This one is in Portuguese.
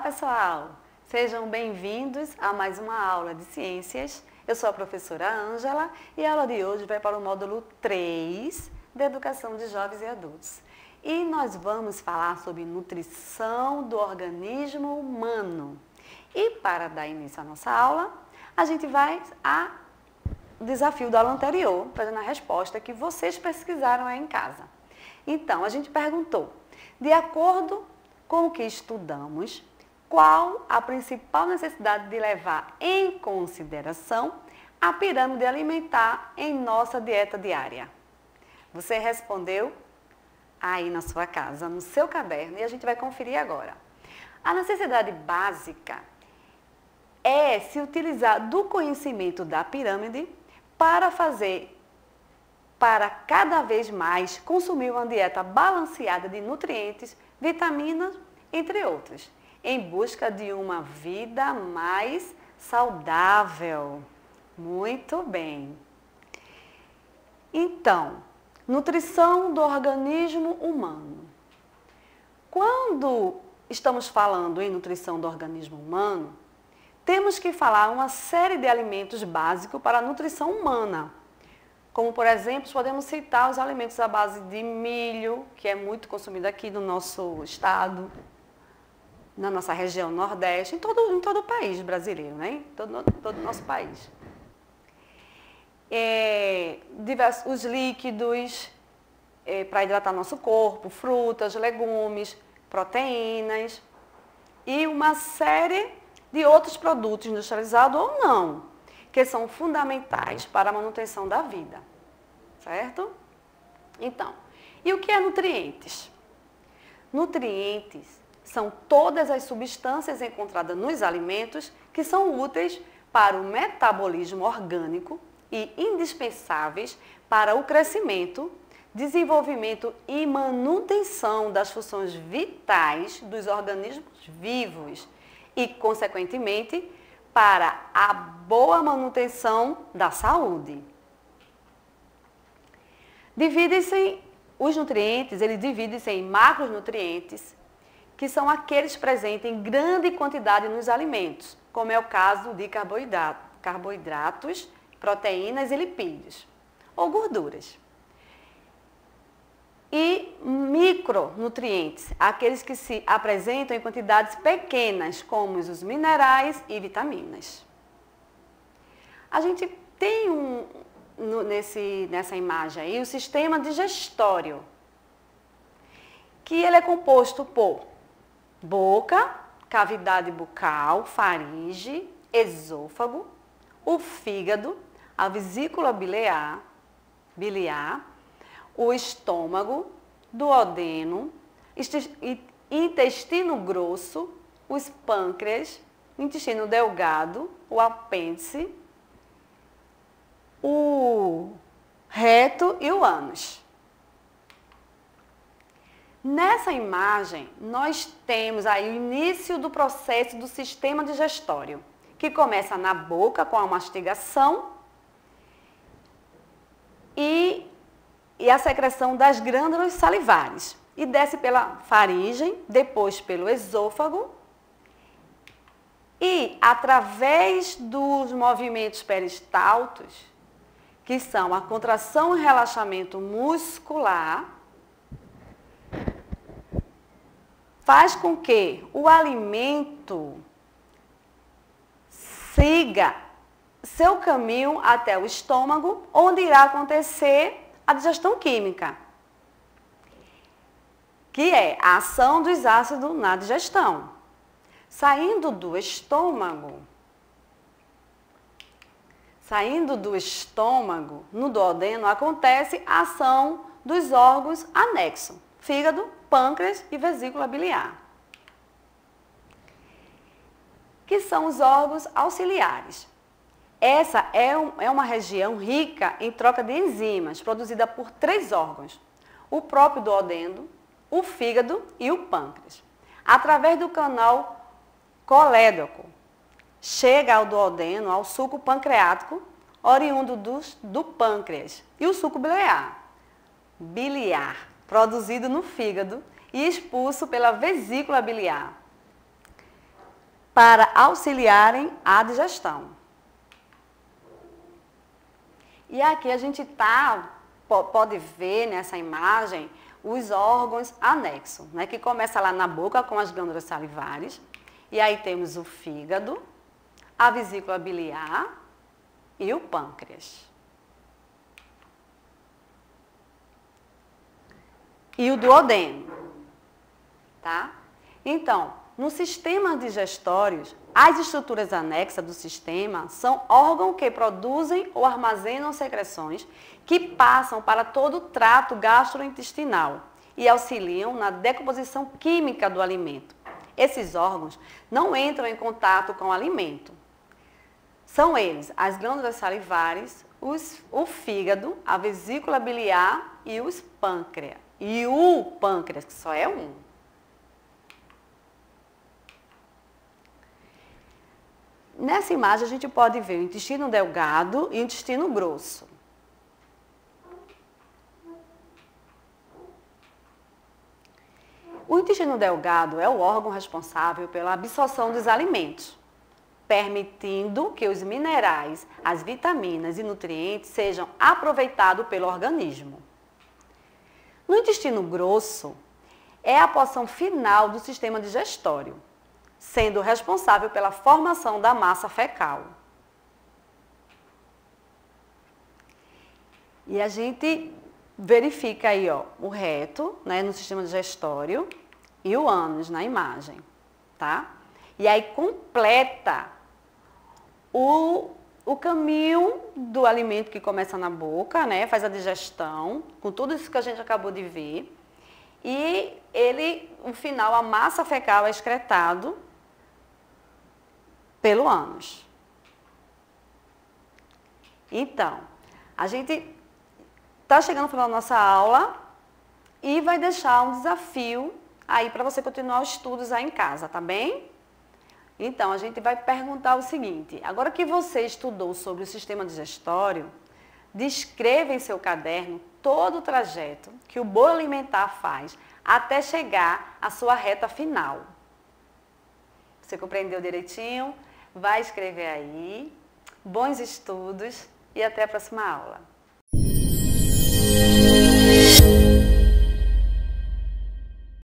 pessoal! Sejam bem-vindos a mais uma aula de ciências. Eu sou a professora Ângela e a aula de hoje vai para o módulo 3 da Educação de Jovens e Adultos. E nós vamos falar sobre nutrição do organismo humano. E para dar início à nossa aula, a gente vai ao desafio da aula anterior, fazendo a resposta que vocês pesquisaram aí em casa. Então, a gente perguntou, de acordo com o que estudamos, qual a principal necessidade de levar em consideração a pirâmide alimentar em nossa dieta diária? Você respondeu aí na sua casa, no seu caderno, e a gente vai conferir agora. A necessidade básica é se utilizar do conhecimento da pirâmide para cada vez mais consumir uma dieta balanceada de nutrientes, vitaminas, entre outros, em busca de uma vida mais saudável. Muito bem. Então, nutrição do organismo humano. Quando estamos falando em nutrição do organismo humano, temos que falar uma série de alimentos básicos para a nutrição humana. Como, por exemplo, podemos citar os alimentos à base de milho, que é muito consumido aqui no nosso estado, na nossa região Nordeste, em todo o país brasileiro, né? Em todo o nosso país. Os líquidos para hidratar nosso corpo, frutas, legumes, proteínas e uma série de outros produtos industrializados ou não, que são fundamentais para a manutenção da vida, certo? Então, e o que é nutrientes? Nutrientes são todas as substâncias encontradas nos alimentos que são úteis para o metabolismo orgânico e indispensáveis para o crescimento, desenvolvimento e manutenção das funções vitais dos organismos vivos e, consequentemente, para a boa manutenção da saúde. Os nutrientes, eles dividem-se em macronutrientes, que são aqueles presentes em grande quantidade nos alimentos, como é o caso de carboidratos, proteínas e lipídios, ou gorduras. E micronutrientes, aqueles que se apresentam em quantidades pequenas, como os minerais e vitaminas. A gente tem nessa imagem aí o sistema digestório, que ele é composto por boca, cavidade bucal, faringe, esôfago, o fígado, a vesícula biliar, o estômago, duodeno, intestino grosso, os pâncreas, intestino delgado, o apêndice, o reto e o ânus. Nessa imagem, nós temos aí o início do processo do sistema digestório, que começa na boca com a mastigação e a secreção das glândulas salivares. E desce pela faringe, depois pelo esôfago e através dos movimentos peristálticos, que são a contração e relaxamento muscular, faz com que o alimento siga seu caminho até o estômago, onde irá acontecer a digestão química, que é a ação dos ácidos na digestão. Saindo do estômago, no duodeno, acontece a ação dos órgãos anexos, fígado, pâncreas e vesícula biliar, que são os órgãos auxiliares. Essa é uma região rica em troca de enzimas, produzida por 3 órgãos, o próprio duodeno, o fígado e o pâncreas. Através do canal colédoco, chega ao duodeno, ao suco pancreático, oriundo do pâncreas, e o suco biliar, produzido no fígado e expulso pela vesícula biliar. para auxiliarem a digestão. E aqui a gente pode ver nessa imagem os órgãos anexos, né, que começa lá na boca com as glândulas salivares. E aí temos o fígado, a vesícula biliar e o pâncreas. E o duodeno, tá? Então, no sistema digestório, as estruturas anexas do sistema são órgãos que produzem ou armazenam secreções que passam para todo o trato gastrointestinal e auxiliam na decomposição química do alimento. Esses órgãos não entram em contato com o alimento. São eles as glândulas salivares, o fígado, a vesícula biliar e os pâncreas. E o pâncreas, que só é um. Nessa imagem a gente pode ver o intestino delgado e o intestino grosso. O intestino delgado é o órgão responsável pela absorção dos alimentos, permitindo que os minerais, as vitaminas e nutrientes sejam aproveitados pelo organismo. No intestino grosso, é a porção final do sistema digestório, sendo responsável pela formação da massa fecal. E a gente verifica aí, ó, o reto, né, no sistema digestório e o ânus na imagem, tá? E aí completa o caminho do alimento que começa na boca, né, faz a digestão, com tudo isso que a gente acabou de ver. E no final, a massa fecal é excretado pelo ânus. Então, a gente está chegando no final da nossa aula e vai deixar um desafio aí para você continuar os estudos aí em casa, tá bem? Então, a gente vai perguntar o seguinte: agora que você estudou sobre o sistema digestório, descreva em seu caderno todo o trajeto que o bolo alimentar faz até chegar à sua reta final. Você compreendeu direitinho? Vai escrever aí. Bons estudos e até a próxima aula.